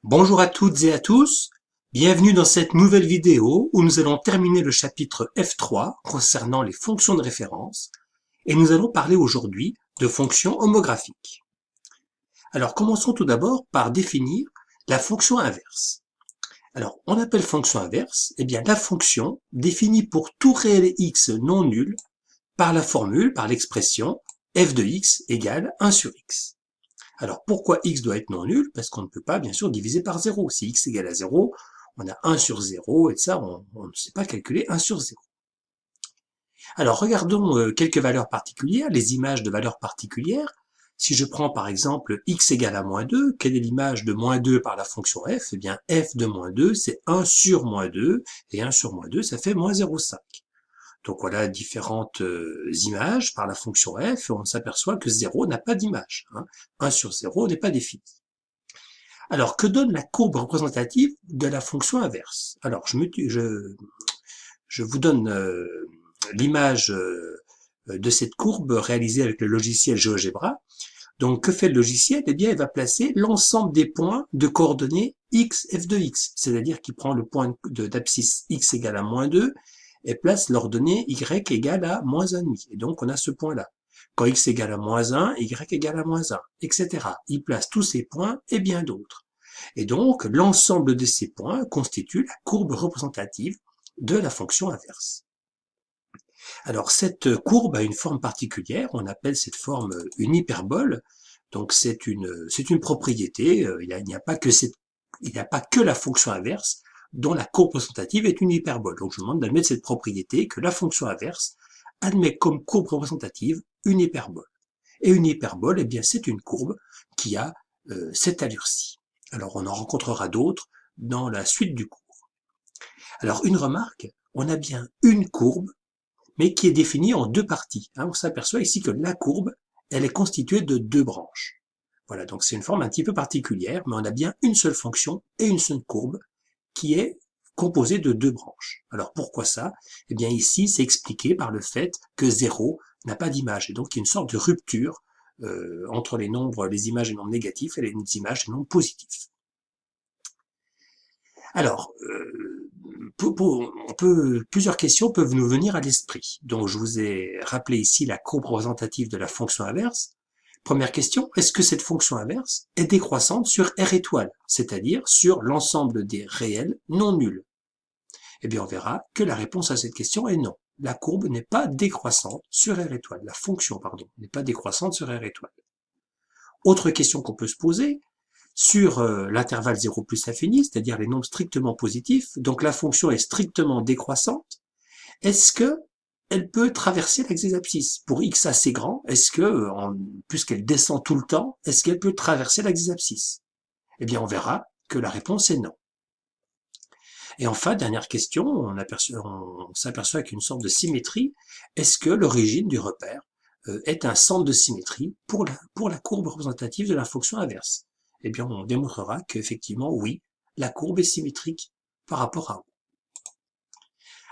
Bonjour à toutes et à tous, bienvenue dans cette nouvelle vidéo où nous allons terminer le chapitre F3 concernant les fonctions de référence et nous allons parler aujourd'hui de fonctions homographiques. Alors commençons tout d'abord par définir la fonction inverse. Alors on appelle fonction inverse la fonction définie pour tout réel x non nul par la formule, par l'expression f de x égale 1 sur x. Alors pourquoi x doit être non nul? Parce qu'on ne peut pas bien sûr diviser par 0. Si x égale à 0, on a 1 sur 0 et ça on ne sait pas calculer 1 sur 0. Alors regardons quelques valeurs particulières, les images de valeurs particulières. Si je prends par exemple x égale à moins 2, quelle est l'image de moins 2 par la fonction f? Eh bien f de moins 2 c'est 1 sur moins 2 et 1 sur moins 2 ça fait moins 0,5. Donc voilà différentes images par la fonction f et on s'aperçoit que 0 n'a pas d'image. 1 sur 0 n'est pas défini. Alors, que donne la courbe représentative de la fonction inverse? Alors, je vous donne l'image de cette courbe réalisée avec le logiciel GeoGebra. Donc, que fait le logiciel? Eh bien, il va placer l'ensemble des points de coordonnées x, f de x. C'est-à-dire qu'il prend le point d'abscisse x égale à moins 2 et place l'ordonnée y égale à moins 1,5. Et donc, on a ce point-là. Quand x égale à moins 1, y égale à moins 1, etc. Il place tous ces points et bien d'autres. Et donc, l'ensemble de ces points constitue la courbe représentative de la fonction inverse. Alors, cette courbe a une forme particulière, on appelle cette forme une hyperbole. Donc, c'est une propriété, il n'y a pas que la fonction inverse dont la courbe représentative est une hyperbole. Donc, je vous demande d'admettre cette propriété que la fonction inverse admet comme courbe représentative une hyperbole. Et une hyperbole, eh bien, c'est une courbe qui a cette allure-ci. Alors, on en rencontrera d'autres dans la suite du cours. Alors, une remarque, on a bien une courbe, mais qui est définie en deux parties. On s'aperçoit ici que la courbe, elle est constituée de deux branches. Voilà, donc c'est une forme un petit peu particulière, mais on a bien une seule fonction et une seule courbe qui est composée de deux branches. Alors pourquoi ça? Eh bien ici, c'est expliqué par le fait que 0 n'a pas d'image, et donc il y a une sorte de rupture entre les nombres, les images et nombres négatifs et les images et nombres positifs. Alors, plusieurs questions peuvent nous venir à l'esprit. Donc, je vous ai rappelé ici la courbe représentative de la fonction inverse. Première question, est-ce que cette fonction inverse est décroissante sur R étoile, c'est-à-dire sur l'ensemble des réels non nuls? Eh bien, on verra que la réponse à cette question est non. La courbe n'est pas décroissante sur R étoile. La fonction, pardon, n'est pas décroissante sur R étoile. Autre question qu'on peut se poser, sur l'intervalle 0 plus infini, c'est-à-dire les nombres strictement positifs, donc la fonction est strictement décroissante, est-ce que elle peut traverser l'axe des abscisses? Pour x assez grand, est-ce que, puisqu'elle descend tout le temps, est-ce qu'elle peut traverser l'axe des abscisses? Eh bien, on verra que la réponse est non. Et enfin, dernière question, on s'aperçoit qu'une sorte de symétrie, est-ce que l'origine du repère est un centre de symétrie pour la courbe représentative de la fonction inverse? Eh bien, on démontrera qu'effectivement, oui, la courbe est symétrique par rapport à O.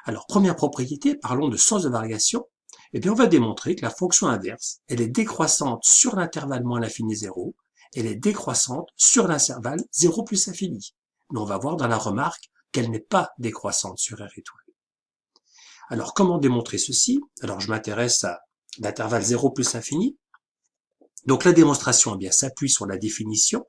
Alors, première propriété, parlons de sens de variation. Eh bien, on va démontrer que la fonction inverse, elle est décroissante sur l'intervalle moins l'infini 0, elle est décroissante sur l'intervalle 0 plus infini. Mais on va voir dans la remarque qu'elle n'est pas décroissante sur R étoile. Alors, comment démontrer ceci? Alors, je m'intéresse à l'intervalle 0 plus infini. Donc, la démonstration s'appuie sur la définition.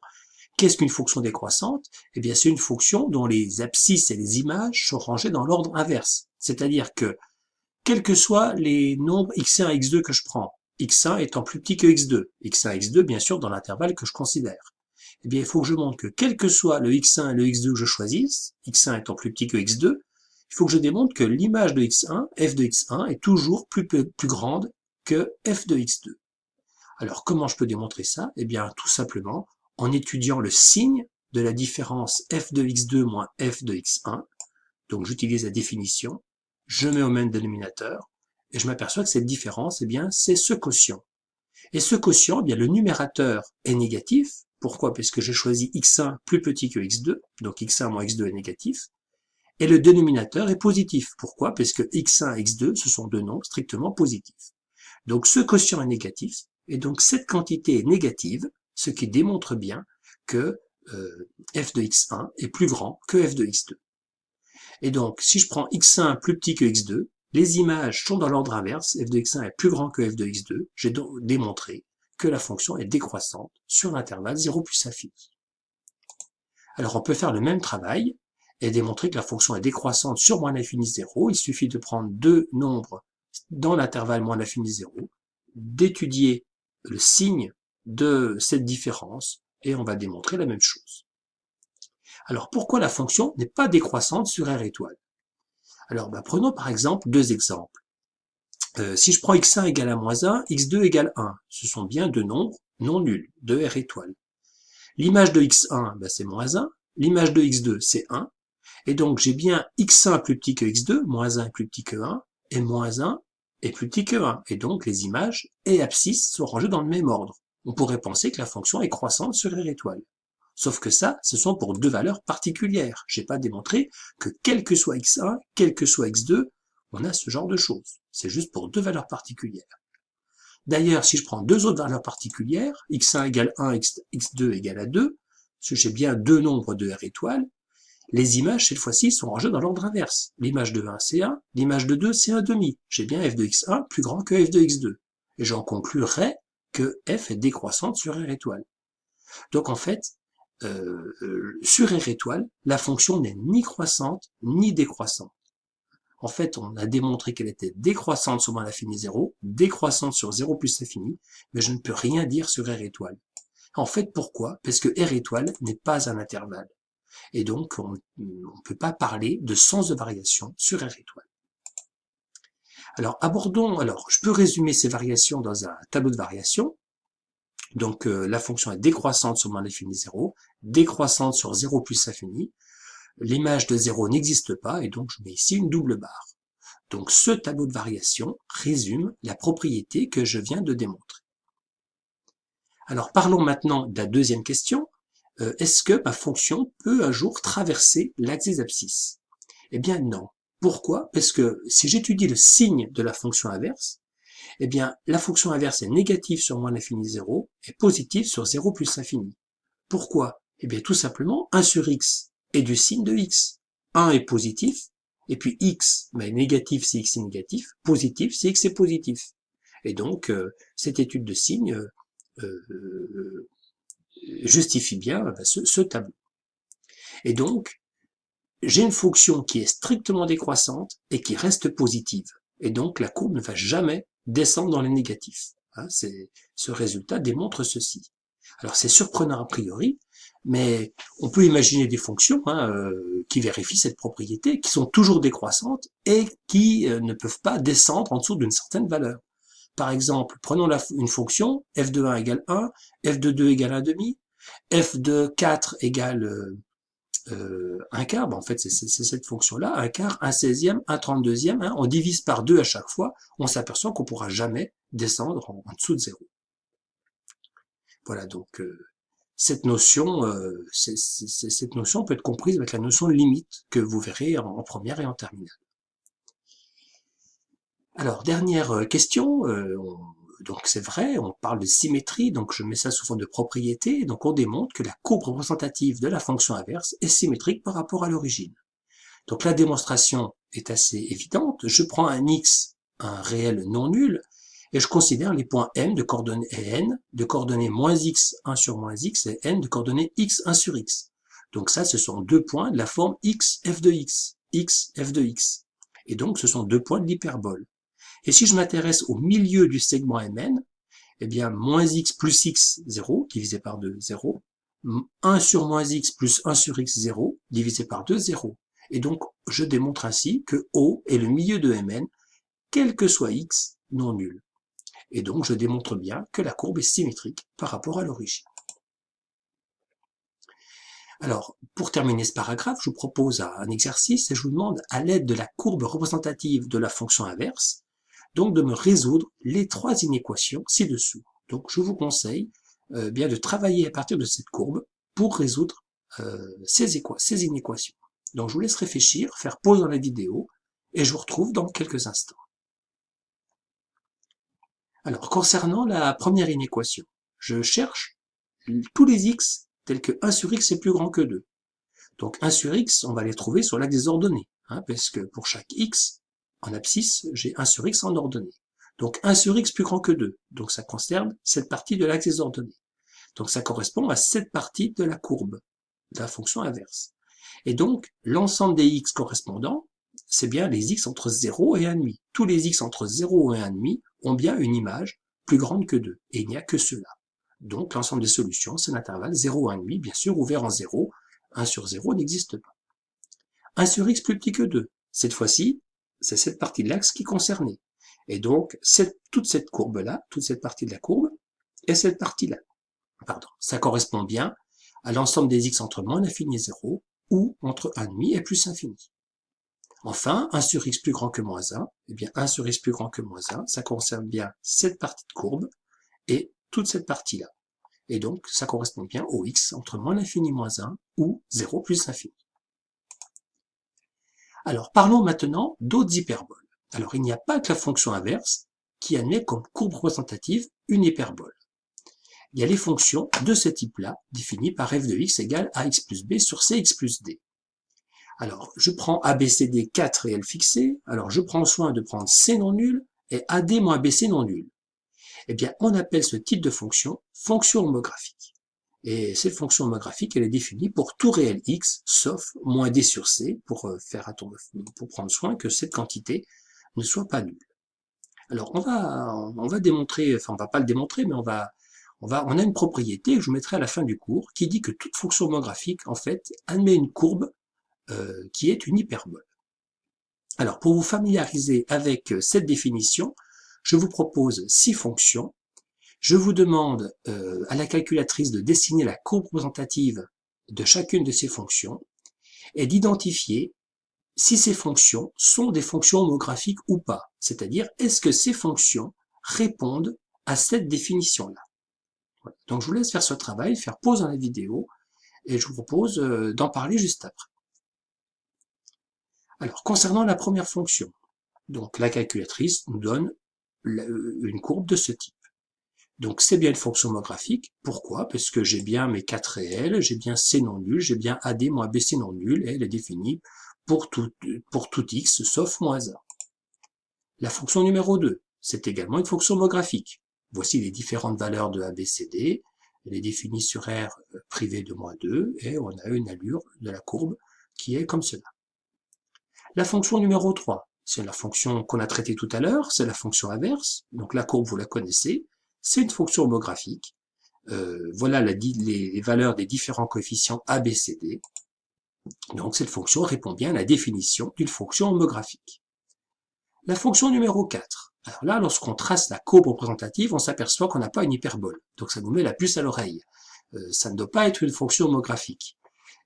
Qu'est-ce qu'une fonction décroissante? Eh bien, c'est une fonction dont les abscisses et les images sont rangées dans l'ordre inverse. C'est-à-dire que, quels que soient les nombres x1 et x2 que je prends, x1 étant plus petit que x2, x1 et x2, bien sûr, dans l'intervalle que je considère, eh bien, il faut que je montre que quel que soit le x1 et le x2 que je choisisse, x1 étant plus petit que x2, il faut que je démontre que l'image de x1, f de x1, est toujours plus grande que f de x2. Alors, comment je peux démontrer ça? Eh bien, tout simplement en étudiant le signe de la différence f de x2 moins f de x1. Donc, j'utilise la définition, je mets au même dénominateur, et je m'aperçois que cette différence, c'est ce quotient. Et ce quotient, le numérateur est négatif. Pourquoi? Parce que j'ai choisi x1 plus petit que x2, donc x1 moins x2 est négatif. Et le dénominateur est positif. Pourquoi? Parce que x1 et x2, ce sont deux nombres strictement positifs. Donc ce quotient est négatif, et donc cette quantité est négative, ce qui démontre bien que f de x1 est plus grand que f de x2. Et donc, si je prends x1 plus petit que x2, les images sont dans l'ordre inverse, f de x1 est plus grand que f de x2, j'ai donc démontré que la fonction est décroissante sur l'intervalle 0 plus infini. Alors on peut faire le même travail et démontrer que la fonction est décroissante sur moins l'infini 0. Il suffit de prendre deux nombres dans l'intervalle moins l'infini 0, d'étudier le signe de cette différence et on va démontrer la même chose. Alors pourquoi la fonction n'est pas décroissante sur R étoile? Alors prenons par exemple deux exemples. Si je prends x1 égale à moins 1, x2 égale 1, ce sont bien deux nombres non nuls de R étoile. L'image de x1, c'est moins 1, l'image de x2, c'est 1, et donc j'ai bien x1 plus petit que x2, moins 1 est plus petit que 1, et moins 1 est plus petit que 1, et donc les images et abscisses sont rangées dans le même ordre. On pourrait penser que la fonction est croissante sur R étoile. Sauf que ça, ce sont pour deux valeurs particulières. Je n'ai pas démontré que quel que soit x1, quel que soit x2, on a ce genre de choses. C'est juste pour deux valeurs particulières. D'ailleurs, si je prends deux autres valeurs particulières, x1 égale 1, x2 égale à 2, parce que j'ai bien deux nombres de R étoile, les images, cette fois-ci, sont rangées dans l'ordre inverse. L'image de 1, c'est 1, l'image de 2, c'est 1,5. J'ai bien f de x1 plus grand que f de x2. Et j'en conclurai que f est décroissante sur R étoile. Donc en fait, sur R étoile, la fonction n'est ni croissante ni décroissante. En fait, on a démontré qu'elle était décroissante sur moins l'infini 0, décroissante sur 0 plus l'infini, mais je ne peux rien dire sur R étoile. En fait, pourquoi? Parce que R étoile n'est pas un intervalle. Et donc, on ne peut pas parler de sens de variation sur R étoile. Alors, je peux résumer ces variations dans un tableau de variation. Donc, la fonction est décroissante sur moins l'infini 0, décroissante sur 0 plus l'infini. L'image de 0 n'existe pas, et donc je mets ici une double barre. Donc, ce tableau de variation résume la propriété que je viens de démontrer. Alors, parlons maintenant de la deuxième question. Est-ce que ma fonction peut un jour traverser l'axe des abscisses? Eh bien non. Pourquoi? Parce que si j'étudie le signe de la fonction inverse, eh bien la fonction inverse est négative sur moins l'infini 0 et positive sur 0 plus l'infini. Pourquoi? Eh bien tout simplement 1 sur x est du signe de x. 1 est positif, et puis x est négatif si x est négatif, positif si x est positif. Et donc cette étude de signe justifie bien ce tableau. Et donc, j'ai une fonction qui est strictement décroissante et qui reste positive. Et donc, la courbe ne va jamais descendre dans les négatifs. Ce résultat démontre ceci. Alors, c'est surprenant a priori, mais on peut imaginer des fonctions qui vérifient cette propriété, qui sont toujours décroissantes et qui ne peuvent pas descendre en dessous d'une certaine valeur. Par exemple, prenons une fonction f de 1 égale 1, f de 2 égale 1,5, f de 4 égale 1 quart, en fait c'est cette fonction-là, 1 quart, 1 16e, 1 32e, on divise par 2 à chaque fois, on s'aperçoit qu'on ne pourra jamais descendre en dessous de 0. Voilà, donc cette notion peut être comprise avec la notion de limite que vous verrez en première et en terminale. Alors, dernière question, donc c'est vrai, on parle de symétrie, donc je mets ça sous forme de propriété, donc on démontre que la courbe représentative de la fonction inverse est symétrique par rapport à l'origine. Donc la démonstration est assez évidente, je prends un x, un réel non nul, et je considère les points m de coordonnées n, de coordonnées moins x, 1 sur moins x, et n de coordonnées x, 1 sur x. Donc ça, ce sont deux points de la forme x, f de x, f de x. Et donc ce sont deux points de l'hyperbole. Et si je m'intéresse au milieu du segment Mn, eh bien, moins x plus x, 0, divisé par 2, 0. 1 sur moins x plus 1 sur x, 0, divisé par 2, 0. Et donc, je démontre ainsi que O est le milieu de Mn, quel que soit x, non nul. Et donc, je démontre bien que la courbe est symétrique par rapport à l'origine. Alors, pour terminer ce paragraphe, je vous propose un exercice et je vous demande, à l'aide de la courbe représentative de la fonction inverse, donc de me résoudre les trois inéquations ci-dessous. Donc je vous conseille bien de travailler à partir de cette courbe pour résoudre ces inéquations. Donc je vous laisse réfléchir, faire pause dans la vidéo et je vous retrouve dans quelques instants. Alors concernant la première inéquation, je cherche tous les x tels que 1 sur x est plus grand que 2. Donc 1 sur x, on va les trouver sur l'axe des ordonnées, parce que pour chaque x, en abscisse, j'ai 1 sur x en ordonnée. Donc 1 sur x plus grand que 2, donc ça concerne cette partie de l'axe des ordonnées. Donc ça correspond à cette partie de la courbe, de la fonction inverse. Et donc, l'ensemble des x correspondants, c'est bien les x entre 0 et 1,5. Tous les x entre 0 et 1,5 ont bien une image plus grande que 2, et il n'y a que cela. Donc, l'ensemble des solutions, c'est l'intervalle 0 à 1,5, bien sûr, ouvert en 0. 1 sur 0 n'existe pas. 1 sur x plus petit que 2. Cette fois-ci, c'est cette partie de l'axe qui est concernée. Et donc, toute cette courbe-là, toute cette partie de la courbe, et cette partie-là. Pardon, ça correspond bien à l'ensemble des x entre moins l'infini et 0, ou entre 1,5 et plus infini. Enfin, 1 sur x plus grand que moins 1, eh bien 1 sur x plus grand que moins 1, ça concerne bien cette partie de courbe et toute cette partie-là. Et donc, ça correspond bien au x entre moins l'infini moins 1 ou 0 plus l'infini. Alors, parlons maintenant d'autres hyperboles. Alors, il n'y a pas que la fonction inverse qui admet comme courbe représentative une hyperbole. Il y a les fonctions de ce type-là, définies par f de x égale ax plus b sur cx plus d. Alors, je prends ABCD 4 réels fixés, alors je prends soin de prendre C non nul et AD moins BC non nul. Eh bien, on appelle ce type de fonction homographique. Et cette fonction homographique, elle est définie pour tout réel x, sauf moins D sur C, pour prendre soin que cette quantité ne soit pas nulle. Alors, on va démontrer, enfin, on va pas le démontrer, mais on a une propriété que je vous mettrai à la fin du cours, qui dit que toute fonction homographique, en fait, admet une courbe qui est une hyperbole. Alors, pour vous familiariser avec cette définition, je vous propose 6 fonctions. Je vous demande à la calculatrice de dessiner la courbe représentative de chacune de ces fonctions et d'identifier si ces fonctions sont des fonctions homographiques ou pas. C'est-à-dire, est-ce que ces fonctions répondent à cette définition-là. Voilà. Donc, je vous laisse faire ce travail, faire pause dans la vidéo, et je vous propose d'en parler juste après. Alors, concernant la première fonction, donc la calculatrice nous donne une courbe de ce type. Donc c'est bien une fonction homographique. Pourquoi? Parce que j'ai bien mes 4 réels, j'ai bien C non nul, j'ai bien AD moins BC non nul, et elle est définie pour tout x sauf moins 1. La fonction numéro 2, c'est également une fonction homographique. Voici les différentes valeurs de ABCD. Elle est définie sur R privé de moins 2, et on a une allure de la courbe qui est comme cela. La fonction numéro 3, c'est la fonction qu'on a traitée tout à l'heure, c'est la fonction inverse. Donc la courbe, vous la connaissez. C'est une fonction homographique. Voilà les valeurs des différents coefficients A, B, C, D. Donc cette fonction répond bien à la définition d'une fonction homographique. La fonction numéro 4. Alors là, lorsqu'on trace la courbe représentative, on s'aperçoit qu'on n'a pas une hyperbole. Donc ça nous met la puce à l'oreille. Ça ne doit pas être une fonction homographique.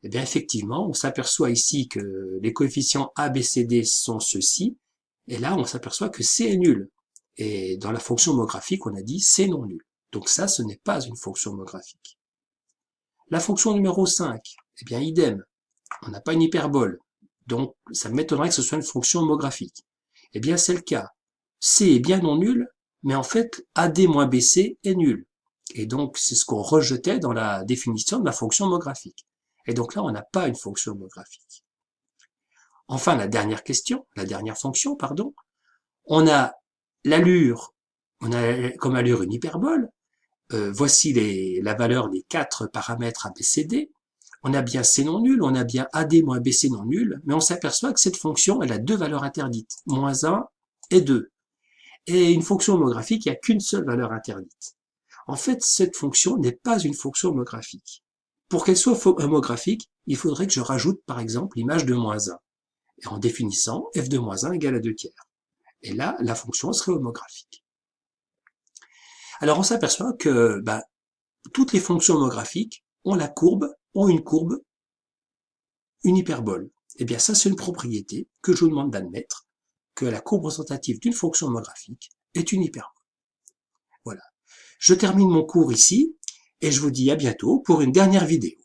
Eh bien, effectivement, on s'aperçoit ici que les coefficients A, B, C, D sont ceux-ci, et là, on s'aperçoit que C est nul. Et dans la fonction homographique, on a dit C non nul. Donc ça, ce n'est pas une fonction homographique. La fonction numéro 5, eh bien, idem. On n'a pas une hyperbole. Donc, ça m'étonnerait que ce soit une fonction homographique. Eh bien, c'est le cas. C est bien non nul, mais en fait, AD moins BC est nul. Et donc, c'est ce qu'on rejetait dans la définition de la fonction homographique. Et donc là, on n'a pas une fonction homographique. Enfin, la dernière fonction, pardon, on a l'allure, on a comme allure une hyperbole. Voici la valeur des 4 paramètres ABCD. On a bien C non nul, on a bien AD moins BC non nul, mais on s'aperçoit que cette fonction, elle a 2 valeurs interdites, moins 1 et 2. Et une fonction homographique, il n'y a qu'une seule valeur interdite. En fait, cette fonction n'est pas une fonction homographique. Pour qu'elle soit homographique, il faudrait que je rajoute par exemple l'image de moins 1, et en définissant f de moins 1 égale à 2 tiers. Et là, la fonction serait homographique. Alors on s'aperçoit que toutes les fonctions homographiques ont une courbe, une hyperbole. Et bien ça, c'est une propriété que je vous demande d'admettre, que la courbe représentative d'une fonction homographique est une hyperbole. Voilà. Je termine mon cours ici, et je vous dis à bientôt pour une dernière vidéo.